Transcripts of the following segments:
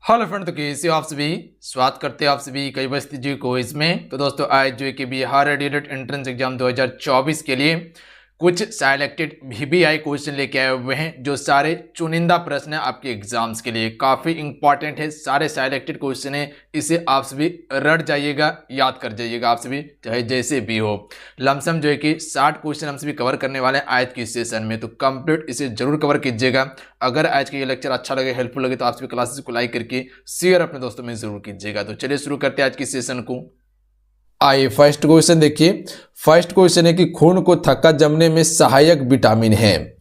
Hello friend, तो कैसे हो आप सभी। स्वागत करते हैं आप सभी कई बस्ती जी को इसमें। तो दोस्तों आज जो है कि बिहार एडिटेड एंट्रेंस एग्जाम 2024 के लिए कुछ सिलेक्टेड VBI क्वेश्चन लेके आए हुए हैं, जो सारे चुनिंदा प्रश्न है आपके एग्जाम्स के लिए। काफ़ी इंपॉर्टेंट है, सारे सिलेक्टेड क्वेश्चन है। इसे आप सभी रट जाइएगा, याद कर जाइएगा आप सभी, चाहे जैसे भी हो। लमसम जो है कि 60 क्वेश्चन हम सभी कवर करने वाले हैं आज की सेशन में, तो कंप्लीट इसे जरूर कवर कीजिएगा। अगर आज का ये लेक्चर अच्छा लगे, हेल्पफुल लगे, तो आप सभी क्लासेस को लाइक करके शेयर अपने दोस्तों में जरूर कीजिएगा। तो चलिए शुरू करते हैं आज की सेशन को। आइए फर्स्ट क्वेश्चन देखिए। फर्स्ट क्वेश्चन है कि खून को थक्का जमने में सहायक विटामिन है।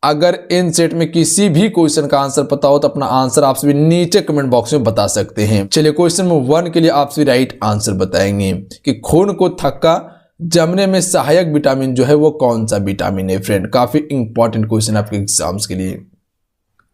अगर इन सेट में किसी भी क्वेश्चन का आंसर पता हो तो अपना आंसर आप सभी नीचे कमेंट बॉक्स में बता सकते हैं। चलिए क्वेश्चन नंबर 1 के लिए आप सभी राइट आंसर बताएंगे कि खून को थक्का जमने में सहायक विटामिन जो है वो कौन सा विटामिन है। फ्रेंड काफी इंपॉर्टेंट क्वेश्चन आपके एग्जाम्स के लिए।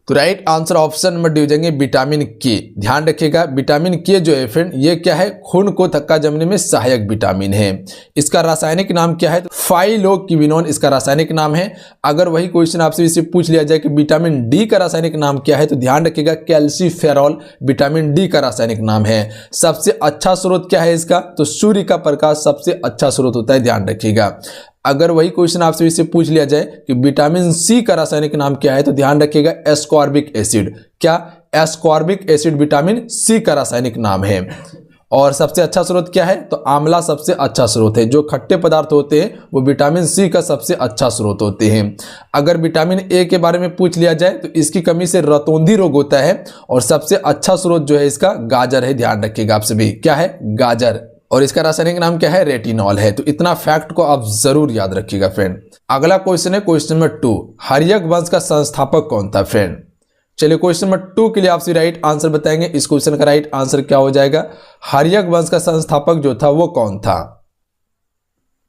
तो right answer option number D हो जाएंगे विटामिन के। ध्यान रखिएगा विटामिन के जो है फ्रेंड ये क्या है, खून को थक्का जमने में सहायक विटामिन है। इसका रासायनिक नाम क्या है, तो फाइलोक्विनोन इसका रासायनिक नाम है। अगर वही क्वेश्चन आपसे इससे पूछ लिया जाए कि विटामिन डी का रासायनिक नाम क्या है, तो ध्यान रखिएगा कैल्सीफेरॉल विटामिन डी का रासायनिक नाम है। सबसे अच्छा स्रोत क्या है इसका, तो सूर्य का प्रकाश सबसे अच्छा स्रोत होता है, ध्यान रखिएगा। अगर वही क्वेश्चन आपसे इससे पूछ लिया जाए कि विटामिन सी का रासायनिक नाम क्या है, तो ध्यान रखिएगा एस्कॉर्बिक एसिड। क्या, एस्कॉर्बिक एसिड विटामिन सी का रासायनिक नाम है। और सबसे अच्छा स्रोत क्या है, तो आंवला सबसे अच्छा स्रोत है। जो खट्टे पदार्थ होते हैं वो विटामिन सी का सबसे अच्छा स्रोत होते हैं। अगर विटामिन ए के बारे में पूछ लिया जाए तो इसकी कमी से रतौंधी रोग होता है, और सबसे अच्छा स्रोत जो है इसका गाजर है। ध्यान रखिएगा आप सभी, क्या है, गाजर। और इसका रासायनिक नाम क्या है, रेटिनॉल है। तो इतना फैक्ट को आप जरूर याद रखिएगा फ्रेंड। अगला क्वेश्चन है क्वेश्चन नंबर 2, हर्यक वंश का संस्थापक कौन था। फ्रेंड चलिए क्वेश्चन नंबर 2 के लिए आपसे राइट आंसर बताएंगे। इस क्वेश्चन का राइट आंसर क्या हो जाएगा, हर्यक वंश का संस्थापक जो था वो कौन था।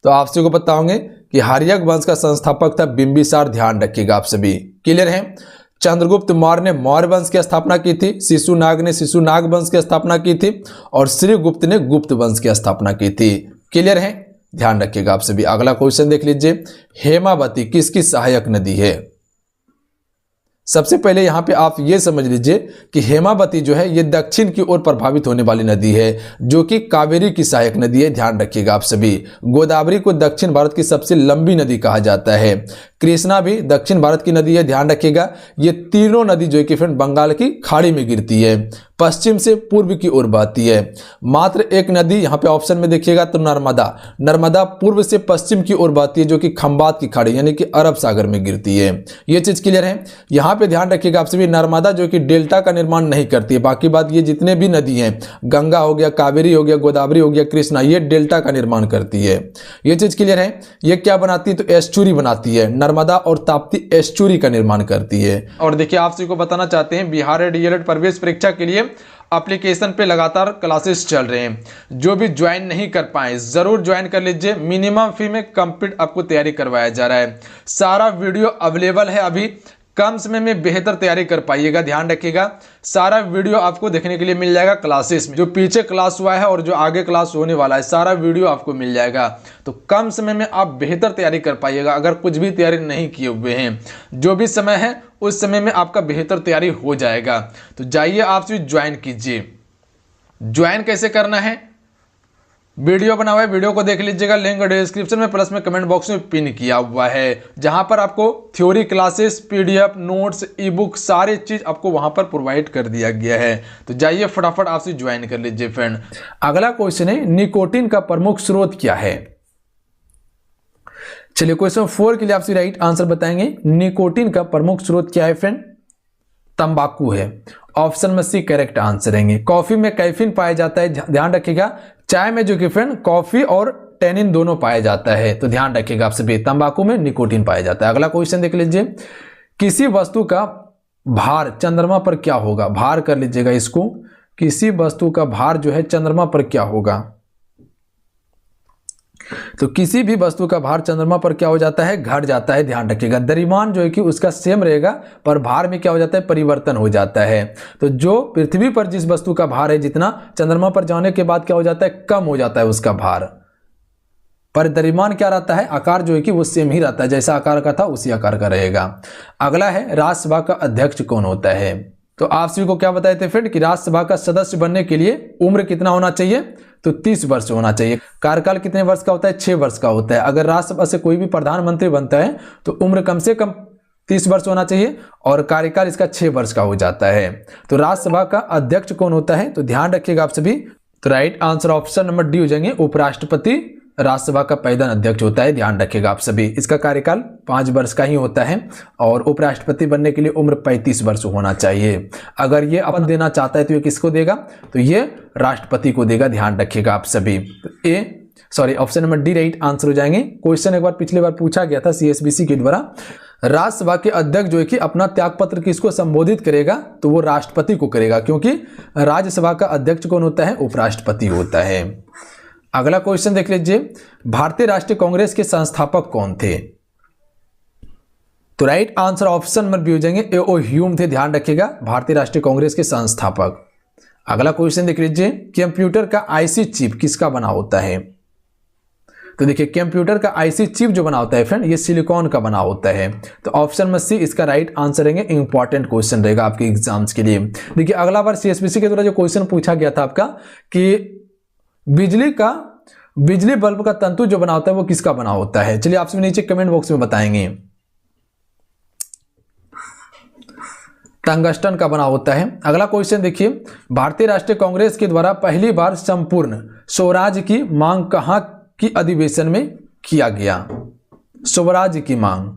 तो आपसे को बताओगे कि हर्यक वंश का संस्थापक था बिंबिसार। ध्यान रखिएगा आप सभी, क्लियर है। चंद्रगुप्त मौर्य ने मौर्य वंश की स्थापना की थी, शिशुनाग ने शिशुनाग वंश की स्थापना की थी, और श्रीगुप्त ने गुप्त वंश की स्थापना की थी। क्लियर है, ध्यान रखिएगा आप सभी। अगला क्वेश्चन देख लीजिए, हेमावती किसकी सहायक नदी है। सबसे पहले यहां पे आप ये समझ लीजिए कि हेमावती जो है ये दक्षिण की ओर प्रभावित होने वाली नदी है, जो कि कावेरी की सहायक नदी है। ध्यान रखिएगा आप सभी। गोदावरी को दक्षिण भारत की सबसे लंबी नदी कहा जाता है। कृष्णा भी दक्षिण भारत की नदी है। ध्यान रखिएगा ये तीनों नदी जो है कि फ्रेंड बंगाल की खाड़ी में गिरती है, पश्चिम से पूर्व की ओर बहती है। मात्र एक नदी यहाँ पे ऑप्शन में देखिएगा तो नर्मदा। नर्मदा पूर्व से पश्चिम की ओर बहती है, जो कि खंबात की खाड़ी यानी कि अरब सागर में गिरती है। ये चीज क्लियर है। यहाँ पे ध्यान रखिएगा आप सभी, नर्मदा जो कि डेल्टा का निर्माण नहीं करती है। बाकी बात ये जितने भी नदी हैं, गंगा हो गया, कावेरी हो गया, गोदावरी हो गया, कृष्णा, ये डेल्टा का निर्माण करती है। ये चीज क्लियर है। ये क्या बनाती है, तो एस्चुरी बनाती है। नर्मदा और ताप्ती एस्चुरी का निर्माण करती है। और देखिए आप सभी को बताना चाहते हैं बिहार डीएलएड प्रवेश परीक्षा के लिए एप्लीकेशन पे लगातार क्लासेस चल रहे हैं। जो भी ज्वाइन नहीं कर पाए जरूर ज्वाइन कर लीजिए। मिनिमम फी में कंप्लीट आपको तैयारी करवाया जा रहा है। सारा वीडियो अवेलेबल है अभी, कम समय में बेहतर तैयारी कर पाइएगा। ध्यान रखिएगा सारा वीडियो आपको देखने के लिए मिल जाएगा क्लासेस में। जो पीछे क्लास हुआ है और जो आगे क्लास होने वाला है, सारा वीडियो आपको मिल जाएगा। तो कम समय में आप बेहतर तैयारी कर पाइएगा। अगर कुछ भी तैयारी नहीं किए हुए हैं, जो भी समय है उस समय में आपका बेहतर तैयारी हो जाएगा। तो जाइए आप भी ज्वाइन कीजिए। ज्वाइन कैसे करना है, वीडियो बना हुआ है, वीडियो को देख लीजिएगा। लिंक डिस्क्रिप्शन में प्लस में कमेंट बॉक्स में पिन किया हुआ है, जहां पर आपको थ्योरी क्लासेस, पीडीएफ, नोट्स, ई बुक सारी चीज आपको वहां पर प्रोवाइड कर दिया गया है। तो जाइए फटाफट आपसे ज्वाइन कर लीजिए फ्रेंड। अगला क्वेश्चन है निकोटीन का प्रमुख स्रोत क्या है। चलिए क्वेश्चन 4 के लिए आपसे राइट आंसर बताएंगे। निकोटीन का प्रमुख स्रोत क्या है फ्रेंड, तंबाकू है। ऑप्शन में सी करेक्ट आंसर रहेंगे। कॉफी में कैफीन पाया जाता है, ध्यान रखिएगा। चाय में जो कि फ्रेंड कॉफी और टेनिन दोनों पाया जाता है, तो ध्यान रखिएगा आप सभी। तंबाकू में निकोटीन पाया जाता है। अगला क्वेश्चन देख लीजिए, किसी वस्तु का भार चंद्रमा पर क्या होगा। भार कर लीजिएगा इसको, किसी वस्तु का भार जो है चंद्रमा पर क्या होगा। तो किसी भी वस्तु का भार चंद्रमा पर क्या हो जाता है, घट जाता है। ध्यान रखिएगा द्रव्यमान जो है कि उसका सेम रहेगा, पर भार में क्या हो जाता है, परिवर्तन हो जाता है। तो जो पृथ्वी पर जिस वस्तु का भार है जितना, चंद्रमा पर जाने के बाद क्या हो जाता है, कम हो जाता है उसका भार। पर द्रव्यमान क्या रहता है, आकार जो है कि वो सेम ही रहता है, जैसा आकार का था उसी आकार का रहेगा। अगला है राज्यसभा का अध्यक्ष कौन होता है। तो आप सभी को क्या बताए थे फ्रेंड कि राज्यसभा का सदस्य बनने के लिए उम्र कितना होना चाहिए, तो 30 वर्ष होना चाहिए। कार्यकाल कितने वर्ष का होता है, 6 वर्ष का होता है। अगर राज्यसभा से कोई भी प्रधानमंत्री बनता है तो उम्र कम से कम 30 वर्ष होना चाहिए और कार्यकाल इसका 6 वर्ष का हो जाता है। तो राज्यसभा का अध्यक्ष कौन होता है, तो ध्यान रखिएगा आप सभी। तो right answer option number D हो जाएंगे, उपराष्ट्रपति राज्यसभा का पहला अध्यक्ष होता है। ध्यान रखिएगा आप सभी, इसका कार्यकाल 5 वर्ष का ही होता है और उपराष्ट्रपति बनने के लिए उम्र 35 वर्ष होना चाहिए। अगर ये अपन देना चाहता है तो ये किसको देगा, तो ये राष्ट्रपति को देगा। ध्यान रखिएगा आप सभी। तो option number D right answer हो जाएंगे। क्वेश्चन एक बार पिछली बार पूछा गया था सीएसबीसी के द्वारा, राज्यसभा के अध्यक्ष जो है कि अपना त्यागपत्र किसको संबोधित करेगा, तो वो राष्ट्रपति को करेगा, क्योंकि राज्यसभा का अध्यक्ष कौन होता है, उपराष्ट्रपति होता है। अगला क्वेश्चन देख लीजिए, भारतीय राष्ट्रीय कांग्रेस के संस्थापक कौन थे, तो right answer option number B हो जाएंगे, ए.ओ. ह्यूम थे। ध्यान रखिएगा, भारतीय राष्ट्रीय कांग्रेस के संस्थापक। अगला क्वेश्चन देख लीजिए, कंप्यूटर का आईसी चिप किसका बना होता है, तो देखिए कंप्यूटर का आईसी चिप जो बना होता है फ्रेंड, ये सिलिकॉन का बना होता है। तो ऑप्शन नंबर सी इसका राइट आंसर रहेंगे। इंपॉर्टेंट क्वेश्चन रहेगा आपके एग्जाम्स के लिए। देखिए अगला बार सीएसबीसी के द्वारा जो क्वेश्चन पूछा गया था आपका कि बिजली बल्ब का तंतु जो बना होता है वो किसका बना होता है, चलिए आप सभी नीचे कमेंट बॉक्स में बताएंगे। टंगस्टन का बना होता है। अगला क्वेश्चन देखिए, भारतीय राष्ट्रीय कांग्रेस के द्वारा पहली बार संपूर्ण स्वराज की मांग कहां की अधिवेशन में किया गया, स्वराज की मांग,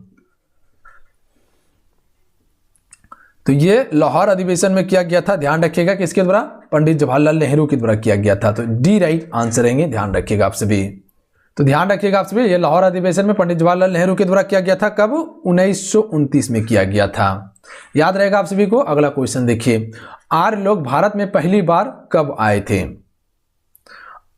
तो ये लाहौर अधिवेशन में किया गया था। ध्यान रखिएगा कि इसके द्वारा पंडित जवाहरलाल नेहरू के द्वारा किया गया था। तो डी राइट आंसर रहेंगे। ध्यान रखिएगा आप सभी। तो ध्यान रखिएगा आप सभी, ये लाहौर अधिवेशन में पंडित जवाहरलाल नेहरू के द्वारा किया गया था। कब, 1929 में किया गया था। याद रहेगा आप सभी को। अगला क्वेश्चन देखिए, आर्य लोग भारत में पहली बार कब आए थे,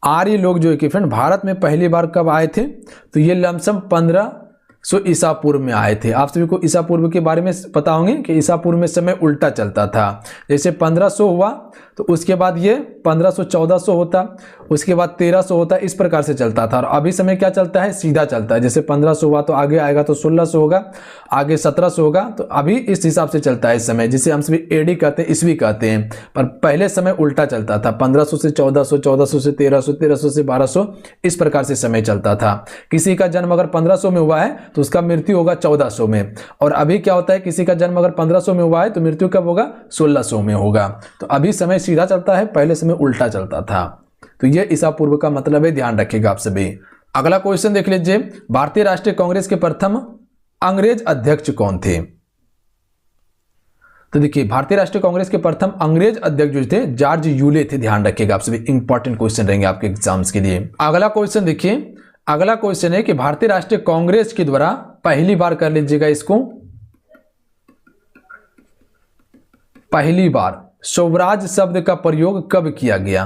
आर्य लोग जो है कि फ्रेंड भारत में पहली बार कब आए थे, तो ये लमसम 1500 ईसा पूर्व में आए थे। आप सभी को ईसा पूर्व के बारे में पता होंगे कि ईसा पूर्व में समय उल्टा चलता था। जैसे 1500 हुआ तो उसके बाद ये 1500 1400 होता, उसके बाद 1300 होता, इस प्रकार से चलता था। और अभी समय क्या चलता है, सीधा चलता है। जैसे 1500 हुआ तो आगे आएगा तो 1600 होगा, आगे 1700 होगा। तो अभी इस हिसाब से चलता है इस समय, जिसे हम सभी एडी कहते हैं, ईस्वी कहते हैं। पर पहले समय उल्टा चलता था, 1500 से 1400, 1400 से 1300, 1300 से 1200, इस प्रकार से समय चलता था। किसी का जन्म अगर 1500 में हुआ है तो उसका मृत्यु होगा 1400 में। और अभी क्या होता है, किसी का जन्म अगर 1500 में हुआ है तो मृत्यु कब होगा, 1600 में होगा। तो अभी समय सीधा चलता है, पहले समय उल्टा चलता था। तो यह ईसा पूर्व का मतलब है। ध्यान रखिएगा आप सभी। अगला क्वेश्चन देख लीजिए, भारतीय राष्ट्रीय कांग्रेस के प्रथम अंग्रेज अध्यक्ष कौन थे, तो देखिए भारतीय राष्ट्रीय कांग्रेस के प्रथम अंग्रेज अध्यक्ष जो थे जॉर्ज यूले थे। ध्यान रखिएगा आप सभी, इंपॉर्टेंट क्वेश्चन रहेंगे आपके एग्जाम्स के लिए। अगला क्वेश्चन देखिए, अगला क्वेश्चन है कि भारतीय राष्ट्रीय कांग्रेस के द्वारा पहली बार, कर लीजिएगा इसको, पहली बार स्वराज शब्द का प्रयोग कब किया गया,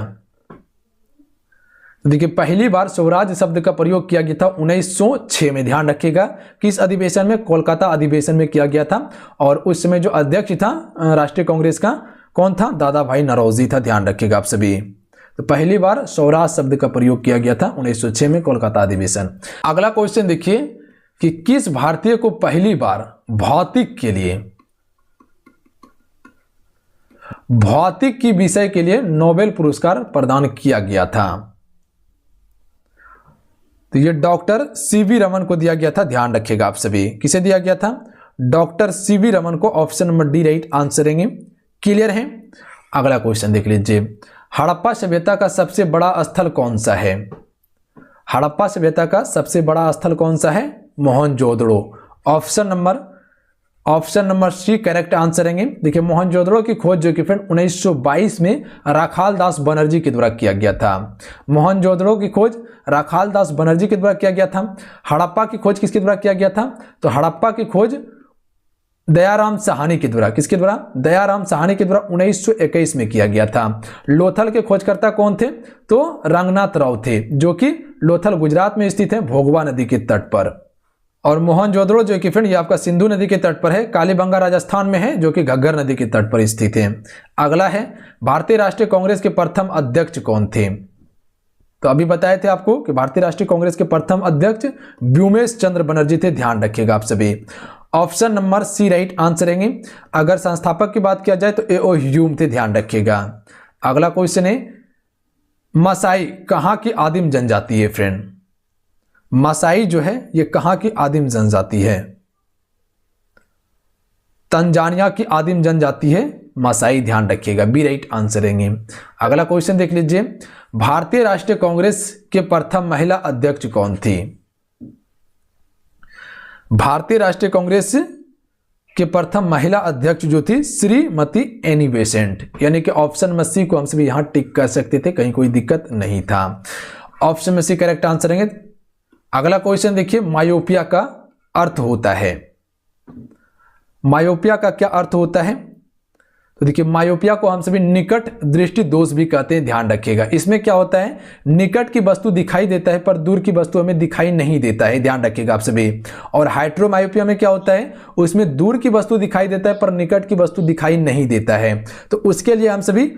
देखिए पहली बार स्वराज शब्द का प्रयोग किया गया था 1906 में। ध्यान रखिएगा किस अधिवेशन में, कोलकाता अधिवेशन में किया गया था। और उस समय जो अध्यक्ष था राष्ट्रीय कांग्रेस का, कौन था, दादा भाई नौरोजी था। ध्यान रखिएगा आप सभी। तो पहली बार स्वराज शब्द का प्रयोग किया गया था 1906 में, कोलकाता अधिवेशन। अगला क्वेश्चन देखिए कि किस भारतीय को पहली बार भौतिक की विषय के लिए नोबेल पुरस्कार प्रदान किया गया था, तो ये डॉक्टर सीवी रमन को दिया गया था। ध्यान रखिएगा आप सभी, किसे दिया गया था, डॉक्टर सीवी रमन को। Option number D right answer रहेंगे। क्लियर है। अगला क्वेश्चन देख लीजिए, हड़प्पा सभ्यता का सबसे बड़ा स्थल कौन सा है, हड़प्पा सभ्यता का सबसे बड़ा स्थल कौन सा है, Mohenjodaro. Option number C correct answer रहेंगे। देखिए मोहनजोदड़ो की खोज जो कि फिर 1922 में राखाल दास बनर्जी के द्वारा किया गया था। मोहनजोदड़ो की खोज राखाल दास बनर्जी के द्वारा किया गया था। हड़प्पा की खोज किसके द्वारा किया गया था, तो हड़प्पा की खोज दयाराम साहनी के द्वारा, किसके द्वारा, दयाराम साहनी के द्वारा 1921 में किया गया था। लोथल के खोजकर्ता कौन थे, तो रंगनाथ राव थे, जो कि लोथल गुजरात में स्थित है, भोगवा नदी के तट पर। और मोहनजोदड़ो जो कि फ्रेंड ये आपका सिंधु नदी के तट पर है, कालीबंगा राजस्थान में है, जो कि घग्गर नदी के तट पर स्थित है। अगला है, भारतीय राष्ट्रीय कांग्रेस के प्रथम अध्यक्ष कौन थे, तो अभी बताए थे आपको कि भारतीय राष्ट्रीय कांग्रेस के प्रथम अध्यक्ष व्योमेश चंद्र बनर्जी थे। ध्यान रखिएगा आप सभी। Option number C right answer रहेंगे। अगर संस्थापक की बात किया जाए तो ए ओ ह्यूम थे, ध्यान रखिएगा। अगला क्वेश्चन है मसाई कहां की आदिम जनजाति है फ्रेंड? मसाई जो है ये कहां की आदिम जनजाति है? तंजानिया की आदिम जनजाति है मसाई, ध्यान रखिएगा, बी राइट आंसर रहेंगे। अगला क्वेश्चन देख लीजिए, भारतीय राष्ट्रीय कांग्रेस के प्रथम महिला अध्यक्ष कौन थी? भारतीय राष्ट्रीय कांग्रेस के प्रथम महिला अध्यक्ष जो थी श्रीमती एनी बेसेंट, यानी कि ऑप्शन में सी को हम सभी यहां टिक कर सकते थे, कहीं कोई दिक्कत नहीं था। ऑप्शन में सी करेक्ट आंसर रहेंगे। अगला क्वेश्चन देखिए, मायोपिया का अर्थ होता है, मायोपिया का क्या अर्थ होता है? तो देखिए मायोपिया को हम सभी निकट दृष्टि दोष भी कहते हैं, ध्यान रखिएगा। इसमें क्या होता है, निकट की वस्तु दिखाई देता है पर दूर की वस्तु हमें दिखाई नहीं देता है, ध्यान रखिएगा आप सभी। और हाइड्रोमायोपिया में क्या होता है, उसमें दूर की वस्तु दिखाई देता है पर निकट की वस्तु दिखाई नहीं देता है। तो उसके लिए हम सभी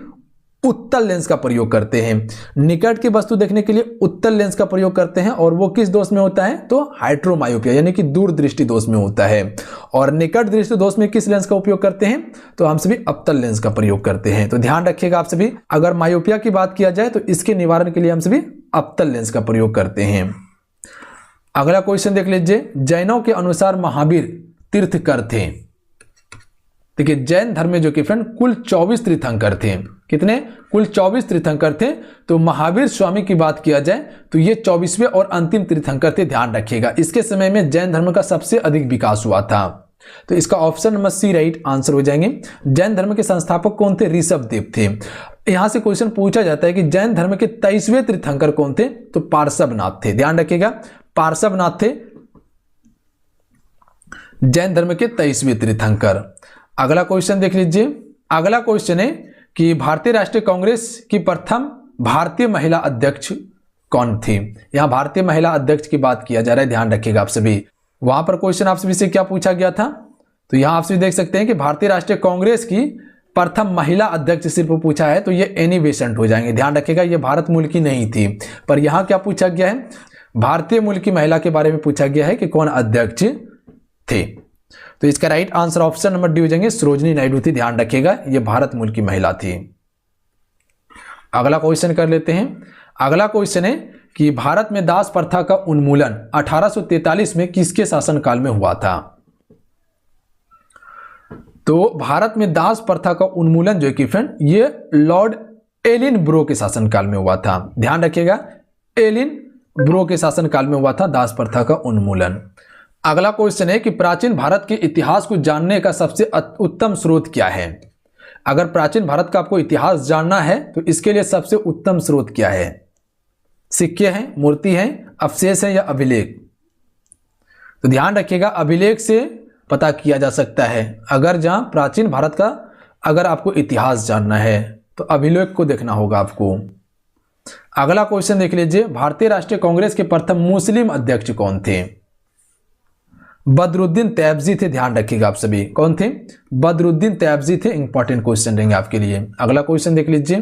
उत्तल लेंस का प्रयोग करते हैं, निकट की वस्तु देखने के लिए उत्तल लेंस का प्रयोग करते हैं। और वो किस दोष में होता है, तो हाइड्रोमायोपिया यानी कि दूर दृष्टि दोष में होता है। और निकट दृष्टि दोष में किस लेंस का उपयोग करते हैं, तो हम सभी अवतल लेंस का प्रयोग करते हैं। तो ध्यान रखिएगा आप सभी, अगर मायोपिया की बात किया जाए तो इसके निवारण के लिए हम सभी अवतल लेंस का प्रयोग करते हैं। अगला क्वेश्चन देख लीजिए, जैनों के अनुसार महावीर तीर्थकर थे। देखिए जैन धर्म में जो कि फ्रेंड कुल 24 तीर्थंकर थे, कितने, कुल 24 तीर्थंकर थे। तो महावीर स्वामी की बात किया जाए तो ये 24वें और अंतिम तीर्थंकर थे, ध्यान रखिएगा। इसके समय में जैन धर्म का सबसे अधिक विकास हुआ था। तो इसका option number C right answer हो जाएंगे। जैन धर्म के संस्थापक कौन थे, ऋषभ देव थे। यहां से क्वेश्चन पूछा जाता है कि जैन धर्म के 23वें तीर्थंकर कौन थे, तो पार्श्वनाथ थे, ध्यान रखिएगा, पार्श्वनाथ थे जैन धर्म के 23वें तीर्थंकर। अगला क्वेश्चन देख लीजिए, अगला क्वेश्चन है कि भारतीय राष्ट्रीय कांग्रेस की प्रथम भारतीय महिला अध्यक्ष कौन थी? यहां भारतीय महिला अध्यक्ष की बात किया जा रहा है, ध्यान रखिएगा आप सभी। वहां पर क्वेश्चन आप सभी से क्या पूछा गया था, तो यहां आप सभी देख सकते हैं कि भारतीय राष्ट्रीय कांग्रेस की प्रथम महिला अध्यक्ष सिर्फ पूछा है, तो ये एनी बेसेंट हो जाएंगे, ध्यान रखिएगा। ये भारत मूल की नहीं थी, पर यहां क्या पूछा गया है, भारतीय मूल की महिला के बारे में पूछा गया है कि कौन अध्यक्ष थे। तो इसका right answer option number D हो जाएंगे, सरोजिनी नायडू थी, ध्यान रखिएगा, यह भारत मूल की महिला थी। अगला क्वेश्चन कर लेते हैं। अगला क्वेश्चन है कि भारत में दास प्रथा का उन्मूलन 1843 में किसके शासनकाल में हुआ था? तो भारत में दास प्रथा का उन्मूलन जो कि फ्रेंड ये लॉर्ड एलिन ब्रो के शासनकाल में हुआ था, ध्यान रखिएगा, एलिन ब्रो के शासनकाल में हुआ था दास प्रथा का उन्मूलन। अगला क्वेश्चन है कि प्राचीन भारत के इतिहास को जानने का सबसे उत्तम स्रोत क्या है? अगर प्राचीन भारत का आपको इतिहास जानना है तो इसके लिए सबसे उत्तम स्रोत क्या है? सिक्के हैं, मूर्ति हैं, अवशेष हैं या अभिलेख? तो ध्यान रखिएगा, अभिलेख से पता किया जा सकता है। अगर जहां प्राचीन भारत का अगर आपको इतिहास जानना है तो अभिलेख को देखना होगा आपको। अगला क्वेश्चन देख लीजिए, भारतीय राष्ट्रीय कांग्रेस के प्रथम मुस्लिम अध्यक्ष कौन थे? बदरुद्दीन तैयबजी थे, ध्यान रखिएगा आप सभी, कौन थे? बदरुद्दीन तैयबजी थे। इंपॉर्टेंट क्वेश्चन रहेंगे आपके लिए। अगला क्वेश्चन देख लीजिए।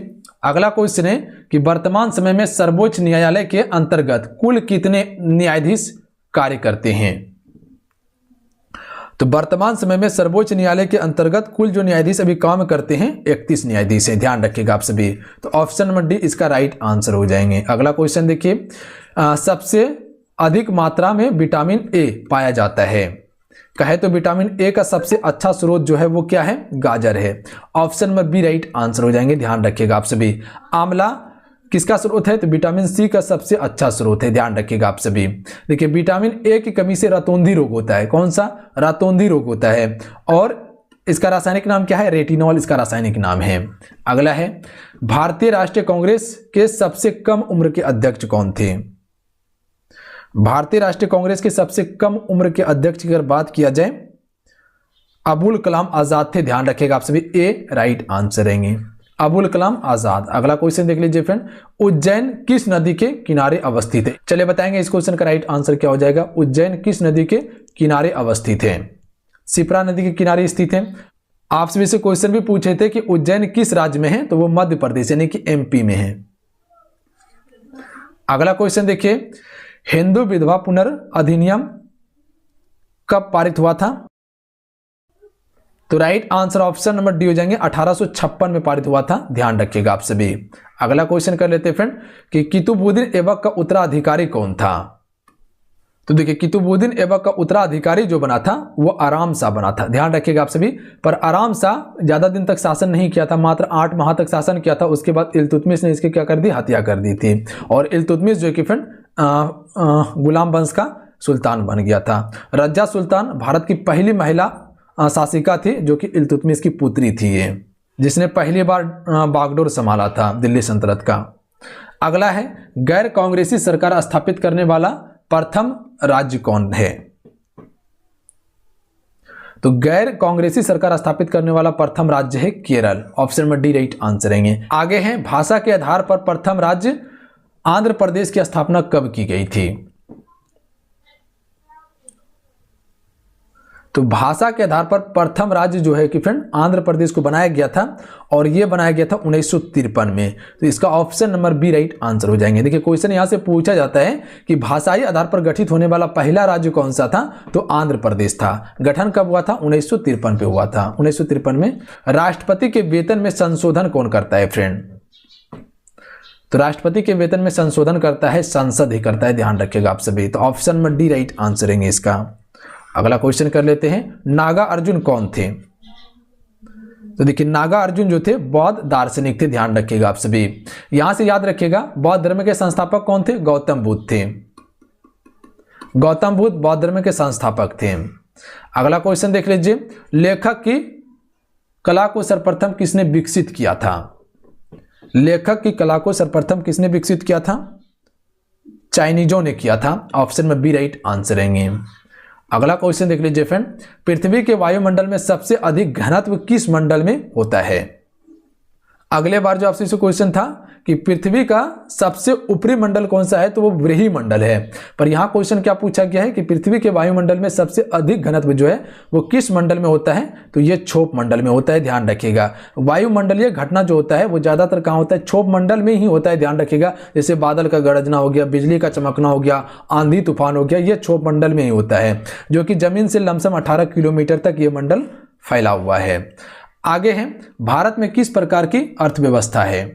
अगला क्वेश्चन है कि वर्तमान समय में सर्वोच्च न्यायालय के अंतर्गत कुल कितने न्यायाधीश कार्य करते हैं? तो वर्तमान समय में सर्वोच्च न्यायालय के अंतर्गत कुल जो न्यायाधीश अभी काम करते हैं 31 न्यायाधीश हैं, ध्यान रखिएगा आप सभी। तो ऑप्शन नंबर डी इसका राइट आंसर हो जाएंगे। अगला क्वेश्चन देखिए, सबसे अधिक मात्रा में विटामिन ए पाया जाता है, कहे तो विटामिन ए का सबसे अच्छा स्रोत जो है वो क्या है? गाजर है। ऑप्शन में बी राइट आंसर हो जाएंगे, ध्यान रखिएगा आप सभी। आंवला किसका स्रोत है? तो विटामिन सी का सबसे अच्छा स्रोत है, ध्यान रखिएगा आप सभी। देखिए विटामिन ए की कमी से रतौंधी रोग होता है, कौन सा? रतौंधी रोग होता है। और इसका रासायनिक नाम क्या है? रेटिनॉल इसका रासायनिक नाम है। अगला है, भारतीय राष्ट्रीय कांग्रेस के सबसे कम उम्र के अध्यक्ष कौन थे? भारतीय राष्ट्रीय कांग्रेस के सबसे कम उम्र के अध्यक्ष की अगर बात किया जाए अबुल कलाम आजाद थे, ध्यान रखिएगा आप सभी, ए राइट आंसर रहेंगे, अबुल कलाम आजाद। अगला क्वेश्चन देख लीजिए फ्रेंड, उज्जैन किस नदी के किनारे अवस्थित है? चलिए बताएंगे इस क्वेश्चन का राइट आंसर क्या हो जाएगा। उज्जैन किस नदी के किनारे अवस्थित है? शिप्रा नदी के किनारे स्थित है। आप सभी से क्वेश्चन भी पूछे थे कि उज्जैन किस राज्य में है, तो वो मध्य प्रदेश यानी कि एमपी में है। अगला क्वेश्चन देखिए, हिंदू विधवा पुनर्अधिनियम कब पारित हुआ था? तो right answer option number D हो जाएंगे, 1856 में पारित हुआ था, ध्यान रखिएगा आप सभी। अगला क्वेश्चन कर लेते हैं फ्रेंड कि कुतुबुद्दीन ऐबक का उत्तराधिकारी कौन था। तो देखिए कुतुबुद्दीन ऐबक का उत्तराधिकारी जो बना था वो आराम शाह बना था, ध्यान रखिएगा आप सभी। पर आराम शाह ज्यादा दिन तक शासन नहीं किया था, मात्र 8 माह तक शासन किया था। उसके बाद इल्तुतमिश ने इसके क्या कर दी, हत्या कर दी थी। और इल्तुतमिश जो कि फ्रेंड गुलाम वंश का सुल्तान बन गया था। रज्जा सुल्तान भारत की पहली महिला शासिका थी जो कि इल्तुतमिश की पुत्री थी ये, जिसने पहली बार बागडोर संभाला था दिल्ली सल्तनत का। अगला है गैर कांग्रेसी सरकार स्थापित करने वाला प्रथम राज्य कौन है। तो गैर कांग्रेसी सरकार स्थापित करने वाला प्रथम राज्य है Kerala, option number D right answer रहेंगे। आगे है भाषा के आधार पर प्रथम राज्य आंध्र प्रदेश की स्थापना कब की गई थी। तो भाषा के आधार पर प्रथम राज्य जो है कि फ्रेंड आंध्र प्रदेश को बनाया गया था, और यह बनाया गया था 1953 में। तो इसका option number B right answer हो जाएंगे। देखिए क्वेश्चन यहां से पूछा जाता है कि भाषाई आधार पर गठित होने वाला पहला राज्य कौन सा था, तो आंध्र प्रदेश था। गठन कब हुआ था, 1953 पे हुआ था। 1953 में। राष्ट्रपति के वेतन में संशोधन कौन करता है फ्रेंड। तो राष्ट्रपति के वेतन में संशोधन करता है संसद ही करता है, ध्यान रखिएगा आप सभी। तो option number D right answer रहेंगे इसका। अगला क्वेश्चन कर लेते हैं, नागा अर्जुन कौन थे। तो देखिए नागा अर्जुन जो थे बौद्ध दार्शनिक थे, ध्यान रखिएगा आप सभी। यहां से याद रखिएगा बौद्ध धर्म के संस्थापक कौन थे, गौतम बुद्ध थे। गौतम बुद्ध बौद्ध धर्म के संस्थापक थे। अगला क्वेश्चन देख लीजिए, लेखक की कला को सर्वप्रथम किसने विकसित किया था। लेखक की कला को सर्वप्रथम किसने विकसित किया था, चाइनीजों ने किया था। ऑप्शन में बी राइट आंसर रहेंगे। अगला क्वेश्चन देख लीजिए फ्रेंड, पृथ्वी के वायुमंडल में सबसे अधिक घनत्व किस मंडल में होता है। अगले बार जो आपसे क्वेश्चन था कि पृथ्वी का सबसे ऊपरी मंडल कौन सा है, तो वो ब्रह्मी मंडल है। पर यहां क्वेश्चन क्या पूछा गया है कि पृथ्वी के वायुमंडल में सबसे अधिक घनत्व जो है वो किस मंडल में होता है, तो ये क्षोभ मंडल में होता है, ध्यान रखिएगा। वायुमंडलीय घटना जो होता है वो ज्यादातर कहां होता है, क्षोभ मंडल में ही होता है, ध्यान रखिएगा। जैसे बादल का गरजना हो गया, बिजली का चमकना हो गया, आंधी तूफान हो गया, ये क्षोभ मंडल में ही होता है, जो कि जमीन से लमसम 18 किलोमीटर तक ये मंडल फैला हुआ है। आगे है, भारत में किस प्रकार की अर्थव्यवस्था है।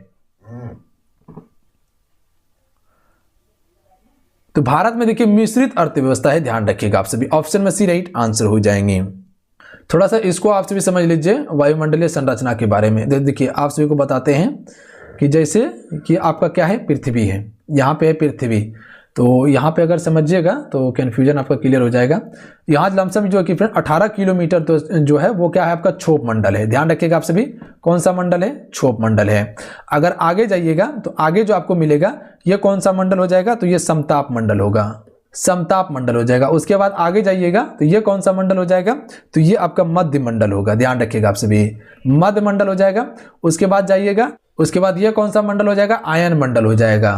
तो भारत में देखिए मिश्रित अर्थव्यवस्था है, ध्यान रखिएगा आप सभी। ऑप्शन में सी राइट आंसर हो जाएंगे। थोड़ा सा इसको आप सभी समझ लीजिए वायुमंडलीय संरचना के बारे में। देखिए आप सभी को बताते हैं कि जैसे कि आपका क्या है, पृथ्वी है, यहाँ पे है पृथ्वी। तो यहाँ पे अगर समझिएगा तो कन्फ्यूजन आपका क्लियर हो जाएगा। यहाँ लमसम जो है कि फ्रेंड 18 किलोमीटर तो जो है वो क्या है, आपका क्षोभ मंडल है, ध्यान रखिएगा आप सभी। कौन सा मंडल है, क्षोभ मंडल है। अगर आगे जाइएगा तो आगे जो आपको मिलेगा ये कौन सा मंडल हो जाएगा, तो ये समताप मंडल होगा, समताप मंडल हो जाएगा। उसके बाद आगे जाइएगा तो ये कौन सा मंडल हो जाएगा, तो ये आपका मध्य मंडल होगा, ध्यान रखिएगा आप सभी, मध्य मंडल हो जाएगा। उसके बाद जाइएगा, उसके बाद ये कौन सा मंडल हो जाएगा, आयन मंडल हो जाएगा,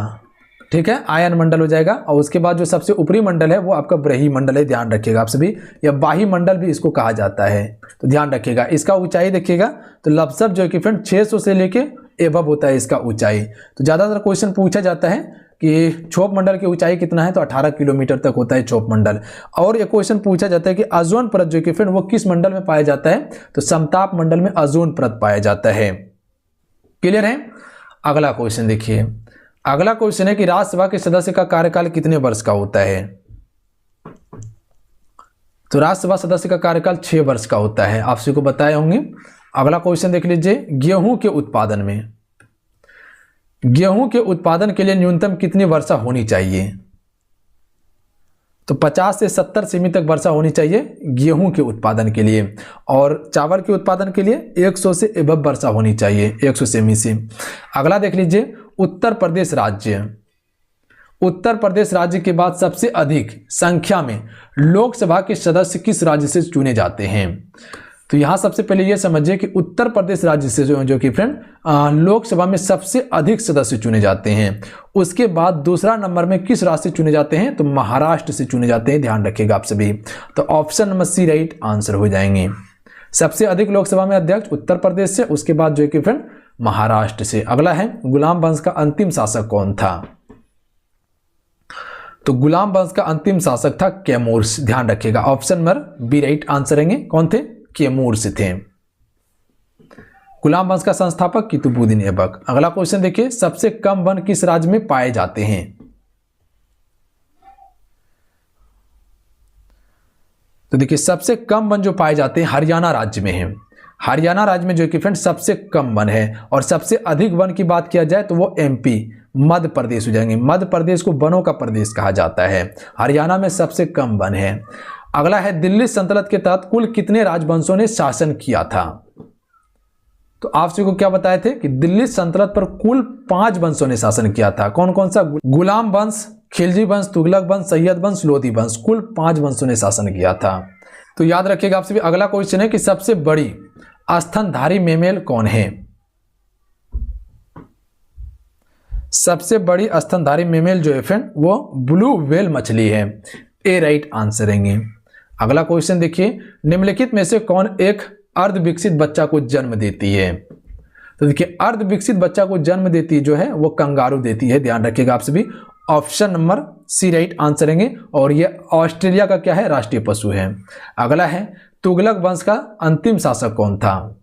ठीक है, आयन मंडल हो जाएगा। और उसके बाद जो सबसे ऊपरी मंडल है वो आपका ब्रह्मी मंडल है, ध्यान रखिएगा आप सभी, या बाही मंडल भी इसको कहा जाता है, तो ध्यान रखिएगा। इसका ऊंचाई देखिएगा तो लमसम जो है कि फ्रेंड 600 से लेके एबव होता है इसका ऊंचाई। तो ज्यादातर क्वेश्चन पूछा जाता है कि क्षोभ मंडल की ऊंचाई कितना है, तो 18 किलोमीटर तक होता है क्षोभ मंडल। और एक क्वेश्चन पूछा जाता है कि ओजोन परत जो कि फ्रेंड वो किस मंडल में पाया जाता है, तो समताप मंडल में ओजोन परत पाया जाता है। क्लियर है। अगला क्वेश्चन देखिए, अगला क्वेश्चन है कि राज्यसभा के सदस्य का कार्यकाल कितने वर्ष का होता है। तो राज्यसभा सदस्य का कार्यकाल 6 वर्ष का होता है, आप सभी को बताए होंगे। अगला क्वेश्चन देख लीजिए, गेहूं के उत्पादन में, गेहूं के उत्पादन के लिए न्यूनतम कितनी वर्षा होनी चाहिए, तो 50 से 70 सेमी तक वर्षा होनी चाहिए गेहूं के उत्पादन के लिए। और चावल के उत्पादन के लिए 100 से एबव वर्षा होनी चाहिए, 100 सेमी से। अगला देख लीजिए, उत्तर प्रदेश राज्य, उत्तर प्रदेश राज्य के बाद सबसे अधिक संख्या में लोकसभा के सदस्य किस राज्य से चुने जाते हैं। तो यहां सबसे पहले यह समझिए कि उत्तर प्रदेश राज्य से जो कि फ्रेंड लोकसभा में सबसे अधिक सदस्य चुने जाते हैं। उसके बाद दूसरा नंबर में किस राज्य से चुने जाते हैं, तो महाराष्ट्र से चुने जाते हैं, ध्यान रखिएगा आप सभी। तो option number C right answer हो जाएंगे। सबसे अधिक लोकसभा में अध्यक्ष उत्तर प्रदेश से, उसके बाद जो कि फ्रेंड महाराष्ट्र से। अगला है, गुलाम वंश का अंतिम शासक कौन था। तो गुलाम वंश का अंतिम शासक था कैमूर, ध्यान रखिएगा। Option number B right answer रहेंगे। कौन थे, कैमूर से थे। गुलाम वंश का संस्थापक कुतुबुद्दीन ऐबक। अगला क्वेश्चन देखिए, सबसे कम वन किस राज्य में पाए जाते हैं? तो देखिए सबसे कम वन जो पाए जाते हैं हरियाणा राज्य में है। हरियाणा राज्य में जो कि फ्रेंड सबसे कम वन है। और सबसे अधिक वन की बात किया जाए तो वो एमपी मध्य प्रदेश हो जाएंगे। मध्य प्रदेश को वनों का प्रदेश कहा जाता है। हरियाणा में सबसे कम वन है। अगला है, दिल्ली सल्तनत के तहत कुल कितने राजवंशों ने शासन किया था? तो आप सभी को क्या बताए थे कि दिल्ली सल्तनत पर कुल 5 वंशों ने शासन किया था। कौन कौन सा? गुलाम वंश, खिलजी वंश, तुगलक वंश, सैयद वंश, लोधी वंश। कुल 5 वंशों ने शासन किया था। तो याद रखिएगा आपसे भी अगला क्वेश्चन है कि सबसे बड़ी स्तनधारी मेमल कौन है? सबसे बड़ी स्तनधारी मेमल जो है फ्रेंड वो ब्लू व्हेल मछली है। ए राइट आंसर रहेंगे। अगला क्वेश्चन देखिए, निम्नलिखित में से कौन एक अर्ध विकसित बच्चा को जन्म देती है? तो देखिए अर्ध विकसित बच्चा को जन्म देती जो है वो कंगारू देती है। ध्यान रखिएगा आप सभी। Option number C right answer रहेंगे। और ये ऑस्ट्रेलिया का क्या है? राष्ट्रीय पशु है। अगला है, तुगलक वंश का अंतिम शासक कौन था?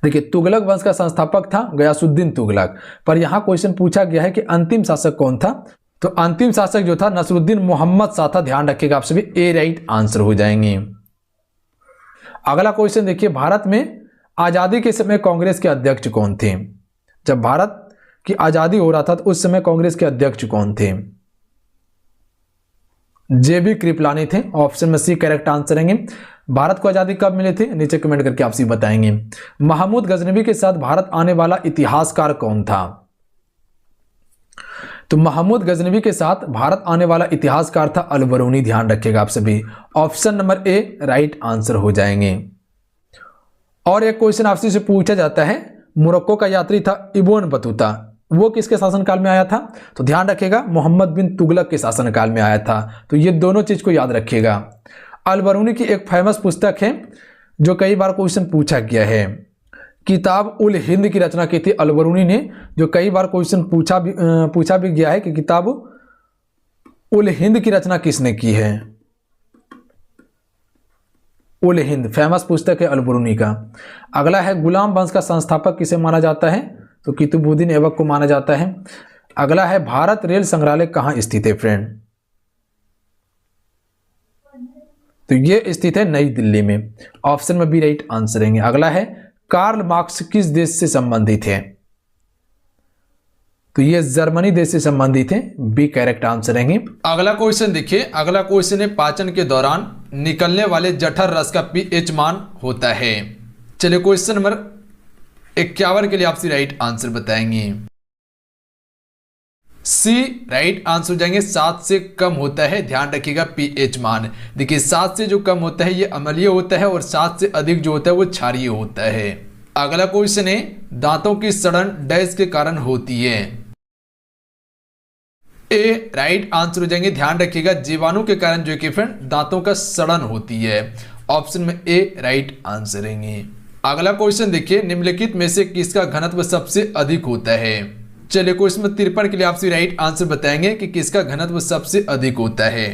देखिए तुगलक वंश का संस्थापक था गयासुद्दीन तुगलक। पर यहां क्वेश्चन पूछा गया है कि अंतिम शासक कौन था? तो अंतिम शासक जो था नसरुद्दीन मोहम्मद शाह था। ध्यान रखिएगा आप सभी। ए राइट आंसर हो जाएंगे। अगला क्वेश्चन देखिए, भारत में आजादी के समय कांग्रेस के अध्यक्ष कौन थे? जब भारत की आजादी हो रहा था तो उस समय कांग्रेस के अध्यक्ष कौन थे? जेबी कृपलानी थे। ऑप्शन में सी करेक्ट आंसर रहेंगे। भारत को आजादी कब मिले थे? नीचे कमेंट करके आप सी बताएंगे। महमूद गजनवी के साथ भारत आने वाला इतिहासकार कौन था? तो महमूद गजनवी के साथ भारत आने वाला इतिहासकार था अल-बरूनी। ध्यान रखिएगा आप सभी। Option number A right answer हो जाएंगे। और एक क्वेश्चन आपसे से पूछा जाता है, मोरक्को का यात्री था इब्न बतूता, वो किसके शासनकाल में आया था? तो ध्यान रखिएगा मोहम्मद बिन तुगलक के शासनकाल में आया था। तो ये दोनों चीज को याद रखिएगा। अल-बरूनी की एक फेमस पुस्तक है जो कई बार क्वेश्चन पूछा गया है। किताब उल हिंद की रचना की थी अल-बरूनी ने, जो कई बार क्वेश्चन पूछा भी गया है कि किताब उल हिंद की रचना किसने की है? उल हिंद फेमस पुस्तक है अल-बरूनी का। अगला है, गुलाम वंश का संस्थापक किसे माना जाता है? तो कुतुबुद्दीन ऐबक को माना जाता है। अगला है, भारत रेल संग्रहालय कहां स्थित है फ्रेंड? तो ये स्थित है नई दिल्ली में। ऑप्शन में बी राइट आंसर रहेंगे। अगला है, कार्ल मार्क्स किस देश से संबंधित है? तो ये जर्मनी देश से संबंधित है। बी करेक्ट आंसर रहेंगे। अगला क्वेश्चन देखिए। अगला क्वेश्चन है, पाचन के दौरान निकलने वाले जठर रस का पीएच मान होता है। चलिए क्वेश्चन नंबर 51 के लिए आप सी राइट आंसर बताएंगे। सी राइट आंसर हो जाएंगे। 7 से कम होता है। ध्यान रखिएगा पीएच मान। देखिए 7 से जो कम होता है ये अम्लीय होता है और 7 से अधिक जो होता है वो क्षारीय होता है। अगला क्वेश्चन है, दांतों की सड़न डैश के कारण होती है? ए राइट आंसर हो जाएंगे। ध्यान रखिएगा जीवाणु के कारण जो कि फ्रेंड दांतों का सड़न होती है। ऑप्शन में ए राइट आंसर रहेंगे। अगला क्वेश्चन देखिए, निम्नलिखित में से किसका घनत्व सबसे अधिक होता है? चलिए क्वेश्चन में 53 के लिए आपसे राइट आंसर बताएंगे कि किसका घनत्व सबसे अधिक होता है।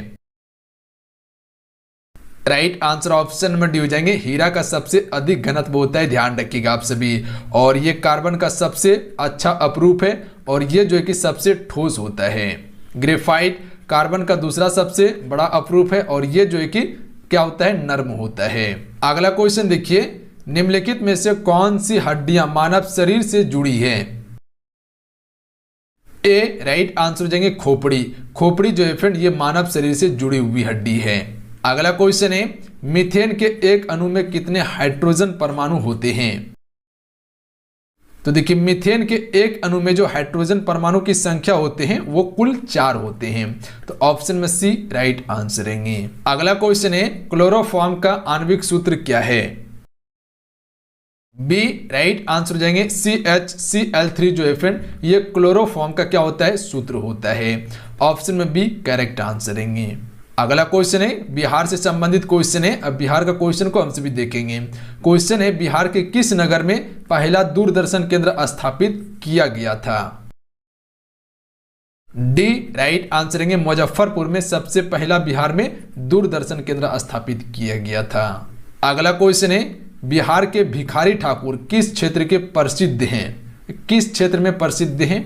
Right answer option number D हो जाएंगे। हीरा का सबसे अधिक घनत्व होता है। ध्यान रखिएगा आप सभी। और ये कार्बन का सबसे अच्छा अपरूप है और ये जो है कि सबसे ठोस होता है। ग्रेफाइट कार्बन का दूसरा सबसे बड़ा अपरूप है और ये जो है कि क्या होता है? नर्म होता है। अगला क्वेश्चन देखिए, निम्नलिखित में से कौन सी हड्डियां मानव शरीर से जुड़ी है? ए राइट आंसर हो जाएंगे खोपड़ी। खोपड़ी जो है फ्रेंड ये मानव शरीर से जुड़ी हुई हड्डी है। अगला क्वेश्चन है, मीथेन के एक अणु में कितने हाइड्रोजन परमाणु होते हैं? तो देखिए मीथेन के एक अणु में जो हाइड्रोजन परमाणु की संख्या होते हैं वो कुल 4 होते हैं। तो ऑप्शन में सी राइट आंसर रहेंगे। अगला क्वेश्चन है, क्लोरोफॉर्म का आणविक सूत्र क्या है? बी राइट आंसर हो जाएंगे। CHCl3 जो है फ्रेंड ये क्लोरोफॉर्म का क्या होता है? सूत्र होता है। ऑप्शन में बी करेक्ट आंसर रहेंगे। अगला क्वेश्चन है, बिहार से संबंधित क्वेश्चन है। अब बिहार का क्वेश्चन को हमसे भी देखेंगे। क्वेश्चन है, बिहार के किस नगर में पहला दूरदर्शन केंद्र स्थापित किया गया था? डी राइट आंसर रहेंगे। मुजफ्फरपुर में सबसे पहला बिहार में दूरदर्शन केंद्र स्थापित किया गया था। अगला क्वेश्चन है, बिहार के भिखारी ठाकुर किस क्षेत्र के प्रसिद्ध हैं? किस क्षेत्र में प्रसिद्ध हैं?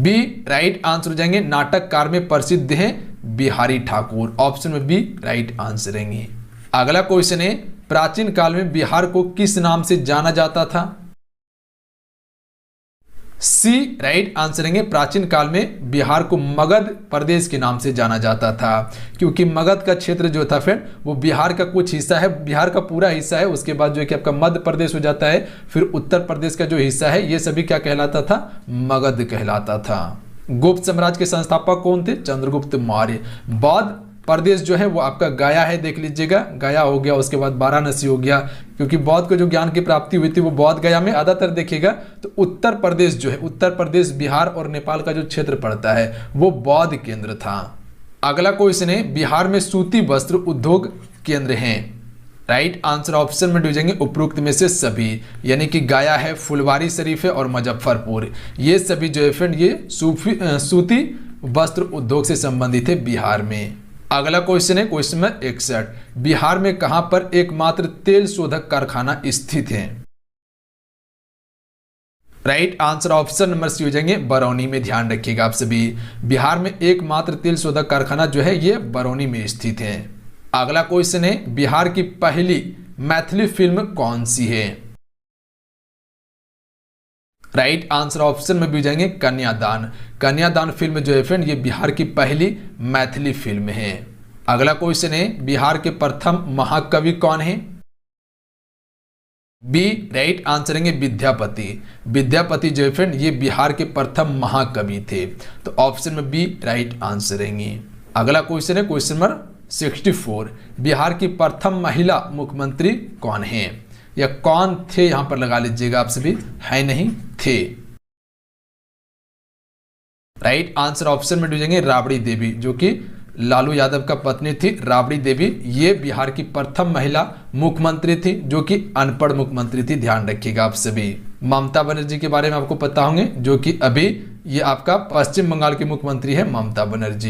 बी राइट आंसर हो जाएंगे, नाटककार में प्रसिद्ध हैं बिहारी ठाकुर। ऑप्शन में बी राइट आंसर रहेंगे। अगला क्वेश्चन है, प्राचीन काल में बिहार को किस नाम से जाना जाता था? सी राइट आंसर रहेंगे, प्राचीन काल में बिहार को मगध प्रदेश के नाम से जाना जाता था, क्योंकि मगध का क्षेत्र जो था फ्रेंड वो बिहार का कुछ हिस्सा है, बिहार का पूरा हिस्सा है। उसके बाद जो है कि आपका मध्य प्रदेश हो जाता है, फिर उत्तर प्रदेश का जो हिस्सा है ये सभी क्या कहलाता था? मगध कहलाता था। गुप्त साम्राज्य के संस्थापक कौन थे? चंद्रगुप्त मौर्य। बौद्ध प्रदेश जो है वो आपका गया है, देख लीजिएगा, गया हो गया, उसके बाद वाराणसी हो गया, क्योंकि बौद्ध को जो ज्ञान की प्राप्ति हुई थी वो बौद्ध गया में। ज्यादातर देखिएगा तो उत्तर प्रदेश जो है, उत्तर प्रदेश, बिहार और नेपाल का जो क्षेत्र पड़ता है वो बौद्ध केंद्र था। अगला क्वेश्चन है, बिहार में सूती वस्त्र उद्योग केंद्र हैं। राइट आंसर ऑप्शन में जाएंगे उपरोक्त में से सभी, यानी कि गया है, फुलवारी शरीफ है और मुजफ्फरपुर, ये सभी जो है फ्रेंड ये सूती वस्त्र उद्योग से संबंधित है बिहार में। अगला क्वेश्चन है क्वेश्चन नंबर 61, बिहार में कहां पर एकमात्र तेल शोधक कारखाना स्थित है? Right answer option number C हो जाएंगे बरौनी में। ध्यान रखिएगा आप सभी, बिहार में एकमात्र तेल शोधक कारखाना जो है ये बरौनी में स्थित है। अगला क्वेश्चन है, बिहार की पहली मैथिली फिल्म कौन सी है? राइट आंसर ऑप्शन में भी जाएंगे कन्यादान। कन्यादान फिल्म जो है फ्रेंड ये बिहार की पहली मैथिली फिल्म है। अगला क्वेश्चन है, बिहार के प्रथम महाकवि कौन है? बी राइट आंसर है विद्यापति। विद्यापति जो है फ्रेंड ये बिहार के प्रथम महाकवि थे, तो ऑप्शन में बी राइट आंसर रहेंगे। अगला क्वेश्चन है क्वेश्चन नंबर 64, बिहार की प्रथम महिला मुख्यमंत्री कौन है? या कौन थे, यहां पर लगा लीजिएगा आप सभी, है नहीं थे। राइट आंसर ऑप्शन में जाएंगे राबड़ी देवी, जो कि लालू यादव का पत्नी थी। राबड़ी देवी ये बिहार की प्रथम महिला मुख्यमंत्री थी, जो कि अनपढ़ मुख्यमंत्री थी। ध्यान रखिएगा आप सभी। ममता बनर्जी के बारे में आपको पता होंगे, जो कि अभी ये आपका पश्चिम बंगाल की मुख्यमंत्री है ममता बनर्जी।